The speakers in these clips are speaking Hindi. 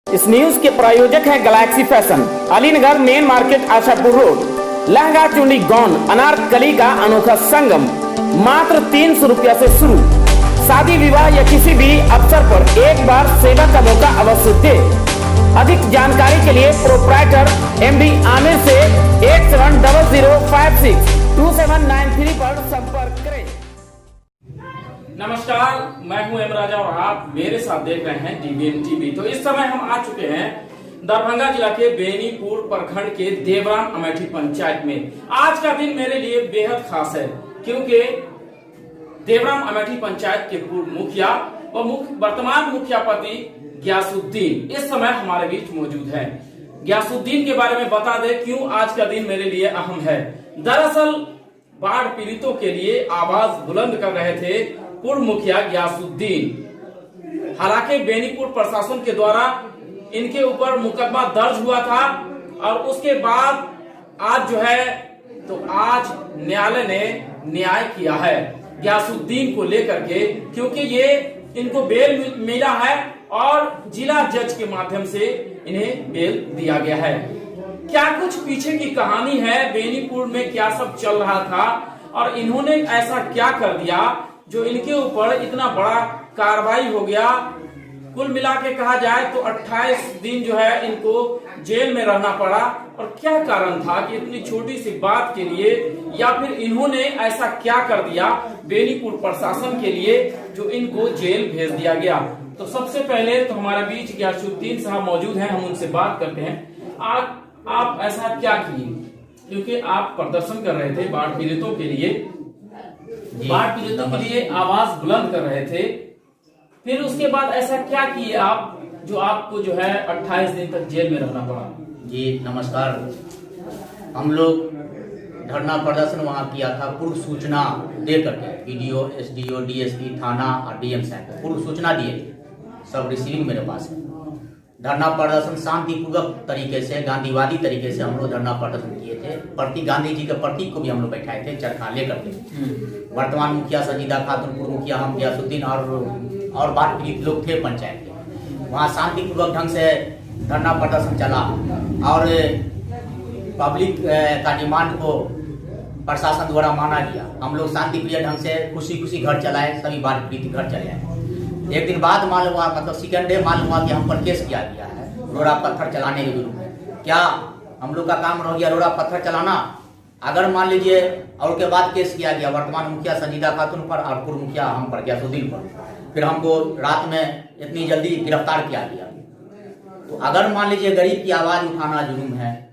इस न्यूज के प्रायोजक हैं Galaxy fashion, Alinagar main market, Ashapur road. Lehenga चुन्नी गौन अनारकली का अनोखा संगम मात्र 300 रुपया से शुरू। शादी विवाह या किसी भी अवसर पर एक बार सेवा का मौका अवश्य दे। अधिक जानकारी के लिए प्रोप्राइटर MD आमिर से 8700562793 पर संपर्क करें। नमस्कार, मैं हूं एम राजा और आप मेरे साथ देख रहे हैं DBN TV। तो इस समय हम आ चुके हैं दरभंगा जिला के बेनीपुर प्रखंड के देवराम अमेठी पंचायत में। आज का दिन मेरे लिए बेहद खास है क्योंकि देवराम अमेठी पंचायत के पूर्व मुखिया व वर्तमान मुखिया पति गयासुद्दीन इस समय हमारे बीच मौजूद है। गयासुद्दीन के बारे में बता दें क्यों आज का दिन मेरे लिए अहम है। दरअसल बाढ़ पीड़ितों के लिए आवाज बुलंद कर रहे थे पूर्व मुखिया गयासुद्दीन। हालांकि बेनीपुर प्रशासन के द्वारा इनके ऊपर मुकदमा दर्ज हुआ था और उसके बाद आज जो है तो आज न्यायालय ने न्याय किया है गयासुद्दीन को लेकर के, क्योंकि ये इनको बेल मिला है और जिला जज के माध्यम से इन्हें बेल दिया गया है। क्या कुछ पीछे की कहानी है, बेनीपुर में क्या सब चल रहा था और इन्होंने ऐसा क्या कर दिया जो इनके ऊपर इतना बड़ा कार्रवाई हो गया। कुल मिला के कहा जाए तो 28 दिन जो है इनको जेल में रहना पड़ा। और क्या कारण था कि इतनी छोटी सी बात के लिए या फिर इन्होंने ऐसा क्या कर दिया बेनीपुर प्रशासन के लिए जो इनको जेल भेज दिया गया। तो सबसे पहले तो हमारे बीच गयासुद्दीन साहब मौजूद हैं, हम उनसे बात करते हैं। आप ऐसा क्या किए, क्योंकि आप प्रदर्शन कर रहे थे बाढ़ पीड़ितों के लिए, बाढ़ पीड़ितों के लिए आवाज बुलंद कर रहे थे, फिर उसके बाद ऐसा क्या किए आप जो आपको जो है 28 दिन तक जेल में रहना पड़ा? जी नमस्कार। हम लोग धरना प्रदर्शन वहाँ किया था पूर्व सूचना दे करके, BDO, SDO, DSP, थाना और DM साहब को पूर्व सूचना दिए थे। सब रिसीविंग मेरे पास है। धरना प्रदर्शन शांतिपूर्वक तरीके से, गांधीवादी तरीके से हम लोग धरना प्रदर्शन किए थे। प्रतीक गांधी जी के प्रतीक को भी हम लोग बैठाए थे चरखा लेकर के। वर्तमान मुखिया संजीदा खातून, पूर्व मुखिया हम गयासुद्दीन और बाढ़ पीड़ित लोग थे पंचायत के। वहाँ शांतिपूर्वक ढंग से धरना प्रदर्शन चला और पब्लिक का डिमांड को प्रशासन द्वारा माना गया। हम लोग शांतिप्रिय ढंग से खुशी खुशी घर चलाए, सभी बाढ़ पीड़ित घर चले आए। एक दिन बाद मालूम हुआ, मतलब सेकेंड डे मालूम हुआ कि हम पर केस किया गया है रोड़ा पत्थर चलाने के विरुद्ध में। क्या हम लोग का काम रह गया रोड़ा पत्थर चलाना? अगर मान लीजिए और के बाद केस किया गया वर्तमान मुखिया संजीदा खातून पर और पूर्व मुखिया हम पर गयासुद्दीन पर, फिर हमको रात में इतनी जल्दी गिरफ्तार किया गया। तो अगर मान लीजिए गरीब की आवाज उठाना जुर्म है।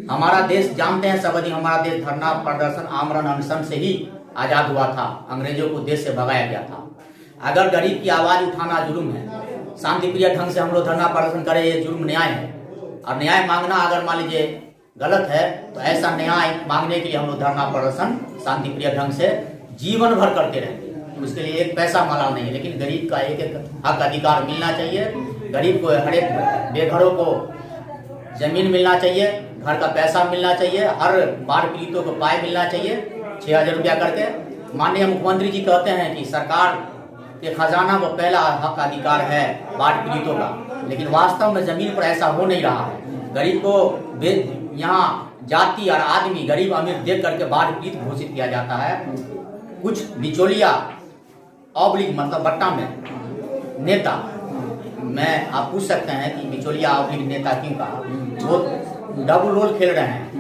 हमारा देश जानते हैं सब, हमारा देश धरना प्रदर्शन आमरण अनशन से ही आजाद हुआ था, अंग्रेजों को देश से भगाया गया था। अगर गरीब की आवाज उठाना जुर्म है, शांतिप्रिय ढंग से हम लोग धरना प्रदर्शन करें, ये जुर्म न्याय है। और न्याय मांगना अगर मान लीजिए गलत है तो ऐसा न्याय मांगने के लिए हम लोग धरना प्रदर्शन शांतिप्रिय ढंग से जीवन भर करते रहेंगे। तो उसके लिए एक पैसा माला नहीं है, लेकिन गरीब का एक एक हक अधिकार मिलना चाहिए। गरीब को, हर एक बेघरों को जमीन मिलना चाहिए, घर का पैसा मिलना चाहिए, हर बाढ़ पीड़ितों को पाए मिलना चाहिए 6000 रुपया करके। माननीय मुख्यमंत्री जी कहते हैं कि सरकार के खजाना को पहला हक अधिकार है बाढ़ पीड़ितों का, लेकिन वास्तव में जमीन पर ऐसा हो नहीं रहा है। गरीब को यहाँ जाति और आदमी, गरीब अमीर देख करके बाढ़ पीड़ित घोषित किया जाता है। कुछ बिचौलिया ऑब्लिक मतलब बट्टा में नेता, मैं आप पूछ सकते हैं कि बिचौलिया ऑब्लिक नेता क्यों कहा? वो डबल रोल खेल रहे हैं,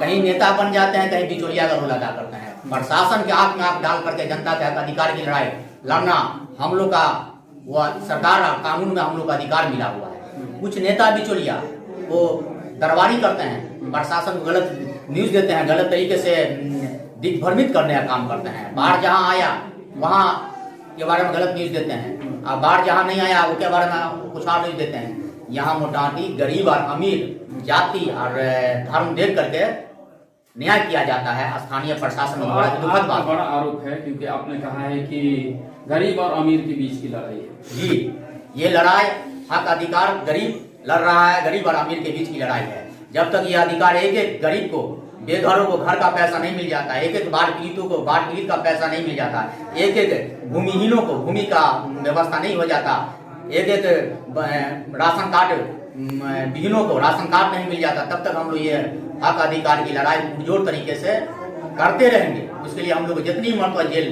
कहीं नेता बन जाते हैं, कहीं बिचौलिया का रोल अदा करते हैं। प्रशासन के आंख में आंख डाल करके जनता के हक अधिकार की लड़ाई लड़ना हम लोग का वो सरकार और कानून में हम लोग का अधिकार मिला हुआ है। कुछ नेता बिचौलिया वो दरबारी करते हैं, प्रशासन को गलत न्यूज देते हैं, गलत तरीके से दिग्भ्रमित करने का काम करते हैं। बाढ़ जहां आया वहां के बारे में गलत न्यूज देते हैं, और बाढ़ जहां नहीं आया उसके बारे में कुछ और न्यूज देते हैं। यहाँ मोटामोटी गरीब और अमीर, जाति और धर्म देख करके न्याय किया जाता है स्थानीय प्रशासन द्वारा। दुखद बात, बड़ा आरोप है क्योंकि आपने कहा है कि गरीब और अमीर के बीच की लड़ाई है। जी, ये लड़ाई हक अधिकार गरीब लड़ रहा है, गरीब और अमीर के बीच की लड़ाई है। जब तक ये अधिकार एक एक गरीब को, बेघरों को घर का पैसा नहीं मिल जाता, एक एक बाढ़ पीड़ितों को बाढ़ पीड़ित का पैसा नहीं मिल जाता, एक एक भूमिहीनों को भूमि का व्यवस्था नहीं हो जाता, एक राशन कार्ड विहीनों को राशन कार्ड नहीं मिल जाता, तब तक हम लोग ये हक अधिकार की लड़ाई पुरजोर तरीके से करते रहेंगे। उसके लिए हम लोग जितनी मरतबा जेल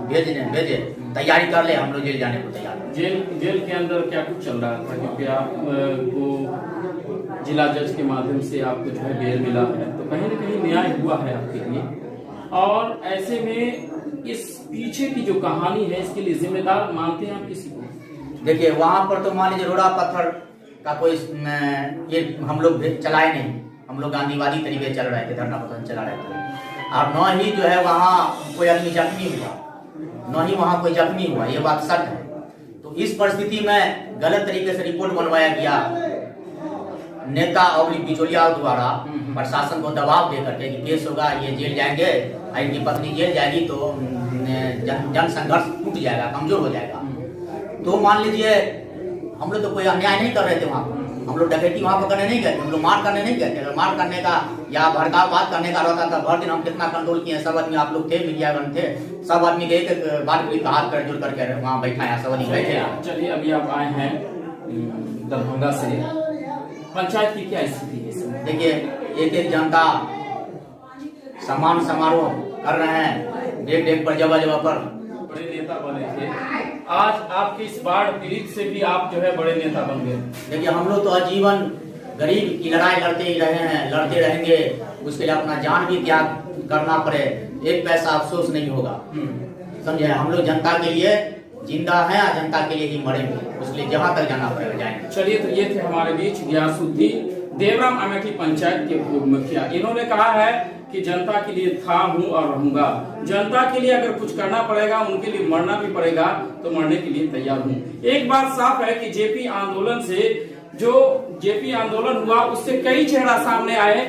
भेजे तैयारी कर ले, हम लोग जेल जाने को तैयार। जेल के अंदर क्या कुछ चल रहा था, क्योंकि आपको जिला जज के माध्यम से आपको जो है बेल मिला है, तो कहीं न कहीं न्याय हुआ है आपके लिए, और ऐसे में इस पीछे की जो कहानी है इसके लिए जिम्मेदार मानते हैं आप किसी को? देखिए, वहां पर तो मान लीजिए रोड़ा पत्थर का कोई ये हम लोग चलाए नहीं, हम लोग गांधीवादी तरीके चल रहे थे, धरना प्रदर्शन चला रहे थे, और न ही जो है वहाँ कोई आदमी जख्मी हुआ, न ही वहाँ कोई जख्मी हुआ, ये बात सच है। तो इस परिस्थिति में गलत तरीके से रिपोर्ट बनवाया गया नेता और बिचौलिया द्वारा प्रशासन को दबाव दे करके कि केस होगा, ये जेल जाएंगे, इनकी पत्नी जेल जाएगी तो जन संघर्ष टूट जाएगा, कमजोर हो जाएगा। तो मान लीजिए हम लोग तो कोई अन्याय नहीं कर रहे थे वहाँ, हम लोग डकैती वहाँ पकड़ने नहीं गए थे, हम लोग मार करने नहीं गए थे। अगर मार करने का या भड़काव बात करने का रहता था, भर दिन हम कितना कंट्रोल किए, सब आदमी आप लोग थे, मीडियागण थे, सब आदमी के एक बात का हाथ कर जोड़ करके वहाँ बैठा है, सब आदमी गए थे। चलिए, अभी आप आए हैं दरभंगा से, पंचायत की क्या स्थिति है? देखिए, एक जनता सम्मान समारोह कर रहे हैं, डेट पर जगह पर बड़े नेता बने थे, आज आपकी इस बाढ़ पीड़ित से भी आप जो है बड़े नेता बन गए। देखिए, हम लोग तो आजीवन गरीब की लड़ाई लड़ते ही रहे हैं, लड़ते रहेंगे, उसके लिए अपना जान भी त्याग करना पड़े, एक पैसा अफसोस नहीं होगा, समझे। हम लोग जनता के लिए जिंदा हैं और जनता के लिए ही मरेंगे, उसके लिए जहाँ तक जाना पड़ेगा जाएंगे। चलिए, तो ये थे हमारे बीच गियासुद्दीन, देवराम अमेठी पंचायत के पूर्व मुखिया। इन्होंने कहा है कि जनता के लिए था, हूँ और रहूंगा, जनता के लिए अगर कुछ करना पड़ेगा, उनके लिए मरना भी पड़ेगा, तो मरने के लिए तैयार हूँ। एक बात साफ है कि जेपी आंदोलन से, जो जेपी आंदोलन हुआ उससे कई चेहरा सामने आए,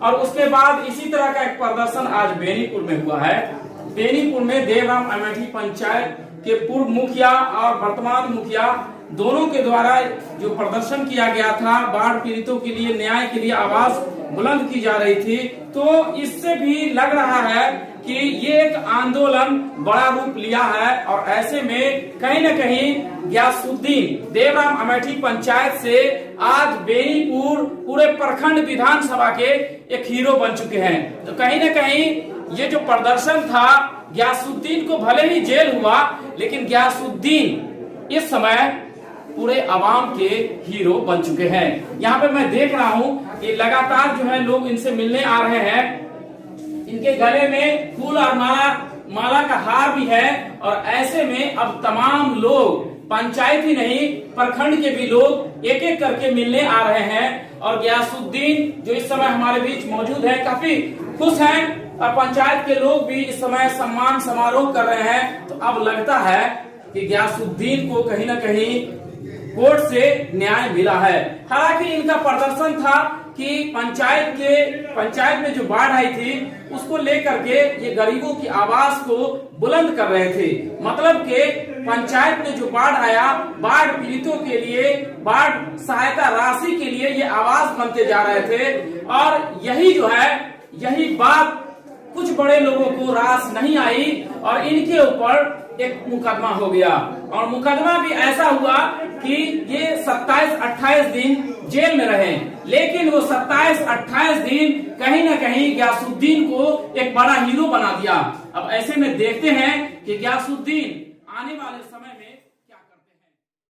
और उसके बाद इसी तरह का एक प्रदर्शन आज बेनीपुर में हुआ है। बेनीपुर में देवराम अमेठी पंचायत के पूर्व मुखिया और वर्तमान मुखिया दोनों के द्वारा जो प्रदर्शन किया गया था, बाढ़ पीड़ितों के लिए, न्याय के लिए आवाज बुलंद की जा रही थी, तो इससे भी लग रहा है कि ये एक आंदोलन बड़ा रूप लिया है। और ऐसे में कहीं न कहीं गियासुद्दीन देवराम अमेठी पंचायत से आज बेनीपुर पूरे प्रखंड विधानसभा के एक हीरो बन चुके हैं। तो कहीं न कहीं ये जो प्रदर्शन था, गियासुद्दीन को भले ही जेल हुआ, लेकिन गियासुद्दीन इस समय पूरे आवाम के हीरो बन चुके हैं। यहाँ पे मैं देख रहा हूँ कि लगातार जो है लोग इनसे मिलने आ रहे हैं, इनके गले में फूल और माला का हार भी है, और ऐसे में अब तमाम लोग, पंचायत ही नहीं प्रखंड के भी लोग एक एक करके मिलने आ रहे हैं। और गियासुद्दीन जो इस समय हमारे बीच मौजूद है, काफी खुश हैं, और पंचायत के लोग भी इस समय सम्मान समारोह कर रहे हैं। तो अब लगता है कि गियासुद्दीन को कहीं न कहीं कोर्ट से न्याय मिला है। हालांकि इनका प्रदर्शन था कि पंचायत में जो बाढ़ आई थी उसको लेकर के ये गरीबों की आवाज को बुलंद कर रहे थे। मतलब कि पंचायत में जो बाढ़ आया, बाढ़ पीड़ितों के लिए, बाढ़ सहायता राशि के लिए ये आवाज बनते जा रहे थे। और यही जो है, यही बात कुछ बड़े लोगों को रास नहीं आई, और इनके ऊपर एक मुकदमा हो गया। और मुकदमा भी ऐसा हुआ कि ये 27-28 दिन जेल में रहे, लेकिन वो 27-28 दिन कहीं न कहीं गियासुद्दीन को एक बड़ा हीरो बना दिया। अब ऐसे में देखते हैं कि गियासुद्दीन आने वाले समय